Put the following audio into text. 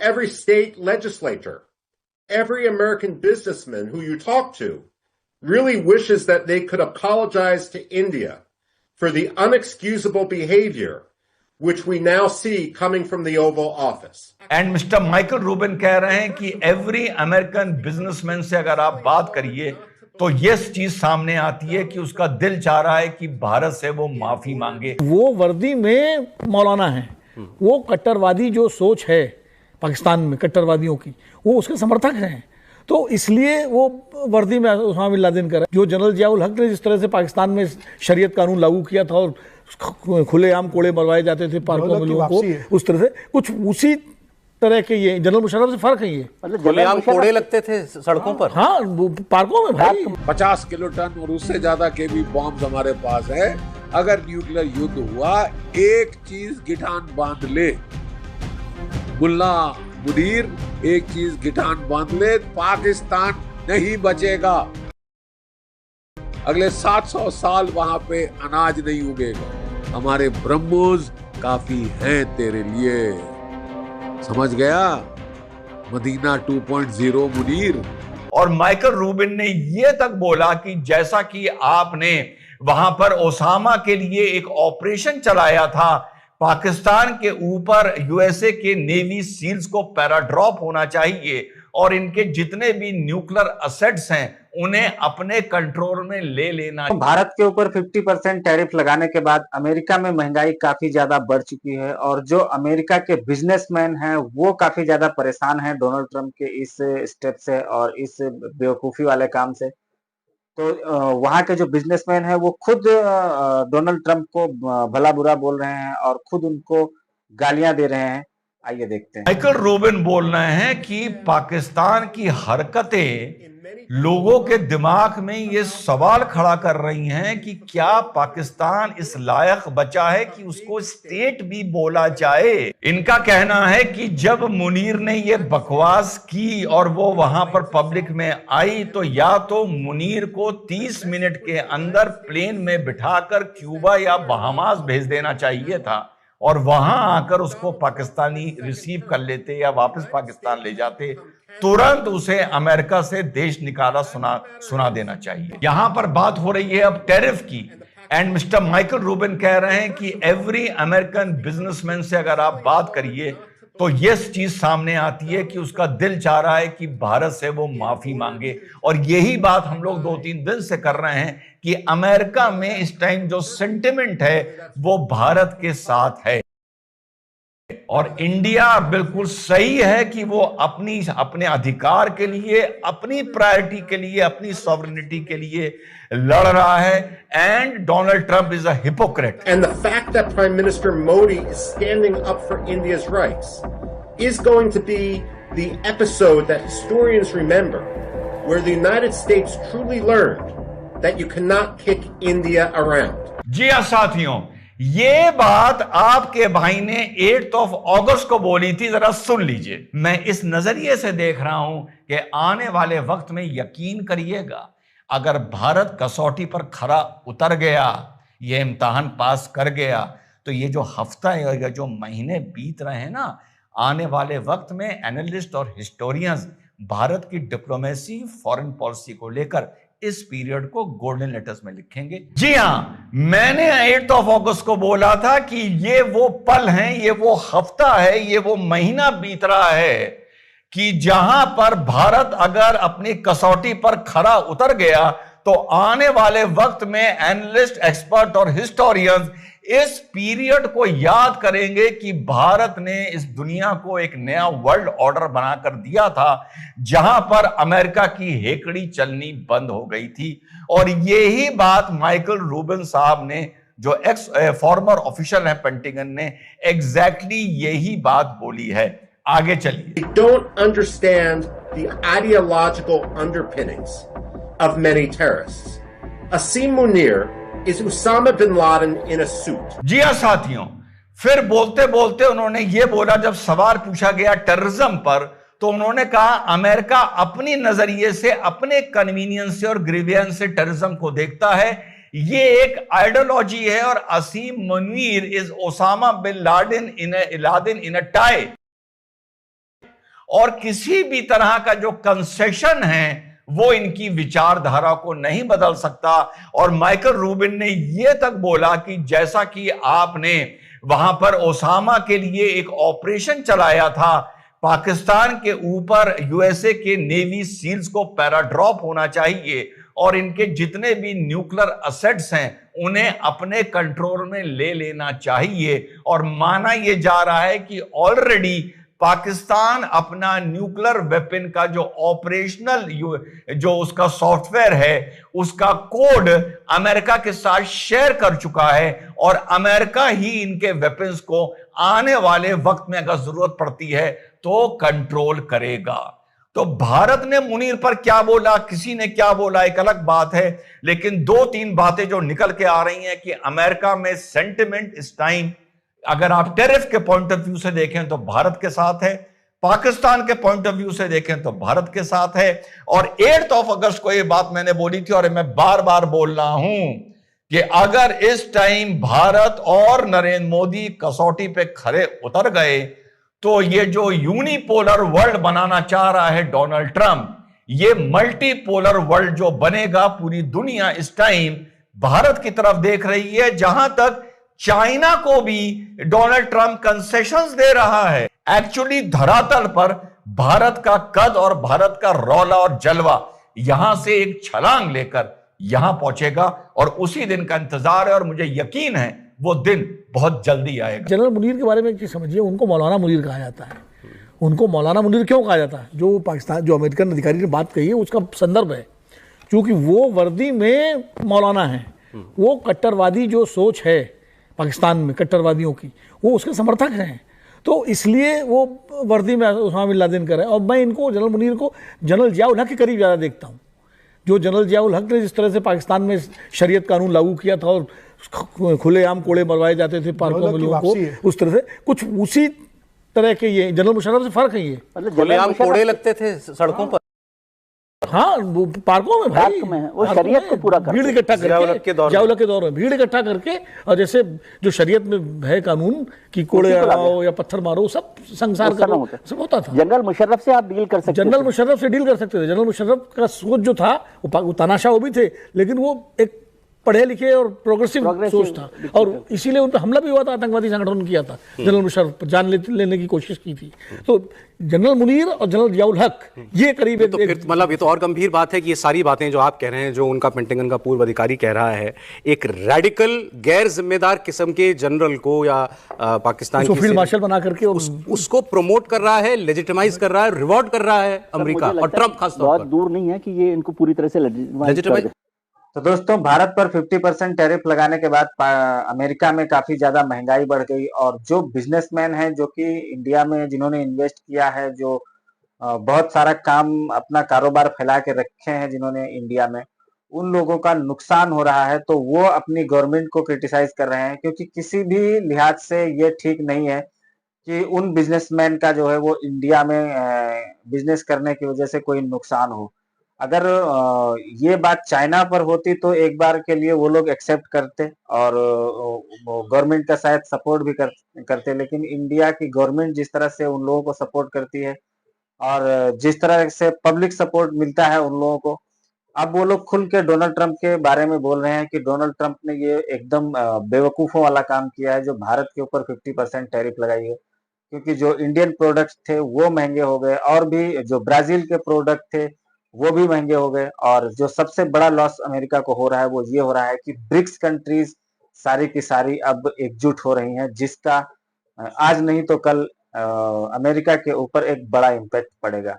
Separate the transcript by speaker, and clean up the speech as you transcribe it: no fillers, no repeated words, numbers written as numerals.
Speaker 1: Every state legislator, every American businessman who you talk to really wishes that they could apologize to India for the unexcusable behavior which we now see coming from the Oval Office.
Speaker 2: And Mr. Michael Rubin कह रहे हैं कि every American businessman से अगर आप बात करिए तो ये चीज सामने आती है कि उसका दिल चाह रहा है कि भारत से वो माफी मांगे।
Speaker 3: वो वर्दी में मौलाना है, वो कट्टरवादी जो सोच है पाकिस्तान में कट्टरवादियों की, वो उसके समर्थक हैं, तो इसलिए वो वर्दी में उसामा बिन लादेन कर रहा है। जो जनरल जियाउल हक ने जिस तरह से पाकिस्तान में शरीयत कानून लागू किया था और खुलेआम कोड़े मरवाए जाते थे पार्कों में लोगों को, उस तरह से कुछ उसी तरह के ये जनरल मुशर्रफ से फर्क है। ये
Speaker 4: मतलब खुलेआम कोड़े लगते थे सड़कों पर,
Speaker 3: हाँ पार्कों में भाई।
Speaker 5: 50 किलो टन और उससे ज्यादा के भी बॉम्ब हमारे पास है। अगर न्यूक्लियर युद्ध हुआ, एक चीज गिठान बांध ले मुल्ला मुनीर, एक चीज गिठान बांध ले, पाकिस्तान नहीं बचेगा। अगले 700 साल वहां पे अनाज नहीं उगेगा। हमारे ब्रह्मोस काफी हैं तेरे लिए, समझ गया? मदीना 2.0 मुनीर।
Speaker 2: और माइकल रूबिन ने यह तक बोला कि जैसा कि आपने वहां पर ओसामा के लिए एक ऑपरेशन चलाया था, पाकिस्तान के ऊपर यूएसए के नेवी सील्स को पैराड्रॉप होना चाहिए और इनके जितने भी न्यूक्लियर असेट्स हैं उन्हें अपने कंट्रोल में ले लेना।
Speaker 4: भारत के ऊपर 50% टैरिफ लगाने के बाद अमेरिका में महंगाई काफी ज्यादा बढ़ चुकी है और जो अमेरिका के बिजनेसमैन हैं वो काफी ज्यादा परेशान हैं डोनाल्ड ट्रंप के इस स्टेप से और इस बेवकूफी वाले काम से। तो वहां के जो बिजनेसमैन हैं वो खुद डोनाल्ड ट्रंप को भला बुरा बोल रहे हैं और खुद उनको गालियां दे रहे हैं। आइए देखते हैं।
Speaker 2: माइकल रूबिन बोल रहे हैं कि पाकिस्तान की हरकतें लोगों के दिमाग में ये सवाल खड़ा कर रही हैं कि क्या पाकिस्तान इस लायक बचा है कि उसको स्टेट भी बोला जाए। इनका कहना है कि जब मुनीर ने ये बकवास की और वो वहां पर पब्लिक में आई तो या तो मुनीर को 30 मिनट के अंदर प्लेन में बिठाकर क्यूबा या बहामास भेज देना चाहिए था और वहां आकर उसको पाकिस्तानी रिसीव कर लेते या वापस पाकिस्तान ले जाते। तुरंत उसे अमेरिका से देश निकाला सुना देना चाहिए। यहां पर बात हो रही है अब टैरिफ की। एंड मिस्टर माइकल रूबिन कह रहे हैं कि एवरी अमेरिकन बिजनेसमैन से अगर आप बात करिए तो ये चीज सामने आती है कि उसका दिल चाह रहा है कि भारत से वो माफी मांगे। और यही बात हम लोग 2-3 दिन से कर रहे हैं कि अमेरिका में इस टाइम जो सेंटिमेंट है वो भारत के साथ है और इंडिया बिल्कुल सही है कि वो अपने अधिकार के लिए, अपनी प्रायोरिटी के लिए, अपनी सॉवरेनिटी के लिए लड़ रहा है। And Donald Trump is a hypocrite.
Speaker 1: And the fact that Prime Minister Modi is standing up for India's rights is going to be the episode that historians remember, where the United States truly learned that you cannot kick India around.
Speaker 2: जी हाँ साथियों, ये बात आपके भाई ने 8 अगस्त को बोली थी, जरा सुन लीजिए। मैं इस नजरिए से देख रहा हूं कि आने वाले वक्त में यकीन करिएगा, अगर भारत कसौटी पर खरा उतर गया, ये इम्तिहान पास कर गया, तो ये जो हफ्ता है या जो महीने बीत रहे हैं ना, आने वाले वक्त में एनालिस्ट और हिस्टोरियंस भारत की डिप्लोमेसी, फॉरेन पॉलिसी को लेकर इस पीरियड को गोल्डन लेटर्स में लिखेंगे। जी हां, मैंने 8 अगस्त को बोला था कि ये वो पल हैं, ये वो हफ्ता है, ये वो महीना बीत रहा है कि जहां पर भारत अगर अपनी कसौटी पर खरा उतर गया तो आने वाले वक्त में एनालिस्ट, एक्सपर्ट और हिस्टोरियंस इस पीरियड को याद करेंगे कि भारत ने इस दुनिया को एक नया वर्ल्ड ऑर्डर बनाकर दिया था जहां पर अमेरिका की हेकड़ी चलनी बंद हो गई थी। और यही बात माइकल रूबिन साहब ने, जो एक्स फॉर्मर ऑफिशियल है पेंटागन ने, एग्जैक्टली यही बात बोली है। आगे चलिए।
Speaker 1: They don't understand the ideological underpinnings of many terrorists. Asim Munir is Osama bin Laden in a suit.
Speaker 2: जी हां साथियों, फिर बोलते बोलते उन्होंने ये बोला, जब सवाल पूछा गया टेररिज्म पर, तो उन्होंने कहा अमेरिका अपनी नजरिए से, अपने कन्वीनियंस से और ग्रीवियंस से टेररिज्म को देखता है। ये एक आइडियोलॉजी है और Asim Munir is Osama bin Laden in a tie. और किसी भी तरह का जो कंसेशन है वो इनकी विचारधारा को नहीं बदल सकता। और माइकल रूबिन ने यह तक बोला कि जैसा कि आपने वहां पर ओसामा के लिए एक ऑपरेशन चलाया था, पाकिस्तान के ऊपर यूएसए के नेवी सील्स को पैराड्रॉप होना चाहिए और इनके जितने भी न्यूक्लियर असेट्स हैं उन्हें अपने कंट्रोल में ले लेना चाहिए। और माना यह जा रहा है कि ऑलरेडी पाकिस्तान अपना न्यूक्लियर वेपन का जो ऑपरेशनल जो उसका सॉफ्टवेयर है उसका कोड अमेरिका के साथ शेयर कर चुका है और अमेरिका ही इनके वेपन्स को आने वाले वक्त में अगर जरूरत पड़ती है तो कंट्रोल करेगा। तो भारत ने मुनीर पर क्या बोला, किसी ने क्या बोला, एक अलग बात है, लेकिन दो तीन बातें जो निकल के आ रही हैं कि अमेरिका में सेंटिमेंट इस टाइम अगर आप टेरिफ के पॉइंट ऑफ व्यू से देखें तो भारत के साथ है, पाकिस्तान के पॉइंट ऑफ व्यू से देखें तो भारत के साथ है। और 8 अगस्त को यह बात मैंने बोली थी और मैं बार बार बोल रहा हूं कि अगर इस टाइम भारत और नरेंद्र मोदी कसौटी पे खरे उतर गए तो ये जो यूनिपोलर वर्ल्ड बनाना चाह रहा है डोनाल्ड ट्रंप, ये मल्टीपोलर वर्ल्ड जो बनेगा, पूरी दुनिया इस टाइम भारत की तरफ देख रही है, जहां तक चाइना को भी डोनाल्ड ट्रंप कंसेशंस दे रहा है। एक्चुअली धरातल पर भारत का कद और भारत का रौला और जलवा यहां से एक छलांग लेकर यहां पहुंचेगा और उसी दिन का इंतजार है और मुझे यकीन है वो दिन बहुत जल्दी आएगा।
Speaker 3: जनरल मुनीर के बारे में एक चीज समझिए, उनको मौलाना मुनीर कहा जाता है। उनको मौलाना मुनीर क्यों कहा जाता है? जो पाकिस्तान, जो अमेरिकन अधिकारी ने बात कही है उसका संदर्भ है, क्योंकि वो वर्दी में मौलाना है, वो कट्टरवादी जो सोच है पाकिस्तान में कट्टरवादियों की, वो उसके समर्थक हैं, तो इसलिए वो वर्दी में उसामा बिन लादेन कर रहे हैं। और मैं इनको, जनरल मुनीर को, जनरल जियाउल हक के करीब ज़्यादा देखता हूँ। जो जनरल जियाउल हक ने जिस तरह से पाकिस्तान में शरीयत कानून लागू किया था और खुलेआम कोड़े मरवाए जाते थे पार्कों में लोगों को, उस तरह से कुछ उसी तरह के ये जनरल मुशर्रफ से फर्क है। ये
Speaker 6: मतलब खुलेआम कोड़े लगते थे सड़कों पर,
Speaker 3: हाँ, वो पार्कों में
Speaker 6: वो शरीयत को पूरा
Speaker 3: भीड़ इकट्ठा करके, जियाउल हक के दौर में भीड़ इकट्ठा करके, और जैसे जो शरीयत में है कानून कि कोड़े लगाओ या पत्थर मारो, सब संसार करो, सब होता था।
Speaker 6: जनरल मुशर्रफ से आप डील कर सकते थे,
Speaker 3: जनरल मुशर्रफ से डील कर सकते थे। जनरल मुशर्रफ का सोच जो था वो तनाशा वो भी थे, लेकिन वो एक पढ़े लिखे और प्रोग्रेसिव सोच था, और इसीलिए उन पर हमला भी हुआ था, आतंकवादी संगठन किया था, जनरल मुशर्रफ पर जान लेने की कोशिश की थी। तो जनरल मुनीर और जनरल जियाउल हक ये करीब
Speaker 7: तो फिर मतलब ये तो और गंभीर बात है कि ये सारी बातें जो आप कह रहे हैं, जो उनका पेंटागन का पूर्व अधिकारी कह रहा है, एक रेडिकल गैर जिम्मेदार किस्म के जनरल को या पाकिस्तान
Speaker 3: की फील्ड मार्शल बना करके
Speaker 7: उसको प्रमोट कर रहा है, लेजिटिमाइज कर रहा है, रिवॉर्ड कर रहा है अमेरिका और ट्रंप खासतौर पर।
Speaker 6: बहुत दूर नहीं है कि ये इनको पूरी तरह से लेजिटिमाइज।
Speaker 4: तो दोस्तों, भारत पर 50% टैरिफ लगाने के बाद अमेरिका में काफी ज्यादा महंगाई बढ़ गई, और जो बिजनेसमैन हैं जो कि इंडिया में जिन्होंने इन्वेस्ट किया है, जो बहुत सारा काम अपना कारोबार फैला के रखे हैं जिन्होंने इंडिया में, उन लोगों का नुकसान हो रहा है। तो वो अपनी गवर्नमेंट को क्रिटिसाइज कर रहे हैं, क्योंकि किसी भी लिहाज से ये ठीक नहीं है कि उन बिजनेसमैन का जो है वो इंडिया में बिजनेस करने की वजह से कोई नुकसान हो। अगर ये बात चाइना पर होती तो एक बार के लिए वो लोग एक्सेप्ट करते और गवर्नमेंट का शायद सपोर्ट भी करते, लेकिन इंडिया की गवर्नमेंट जिस तरह से उन लोगों को सपोर्ट करती है और जिस तरह से पब्लिक सपोर्ट मिलता है उन लोगों को, अब वो लोग खुल के डोनाल्ड ट्रंप के बारे में बोल रहे हैं कि डोनाल्ड ट्रंप ने ये एकदम बेवकूफों वाला काम किया है जो भारत के ऊपर 50% टैरिफ लगाई है, क्योंकि जो इंडियन प्रोडक्ट्स थे वो महंगे हो गए, और भी जो ब्राजील के प्रोडक्ट थे वो भी महंगे हो गए। और जो सबसे बड़ा लॉस अमेरिका को हो रहा है वो ये हो रहा है कि ब्रिक्स कंट्रीज सारी की सारी अब एकजुट हो रही हैं, जिसका आज नहीं तो कल अमेरिका के ऊपर एक बड़ा इम्पैक्ट पड़ेगा।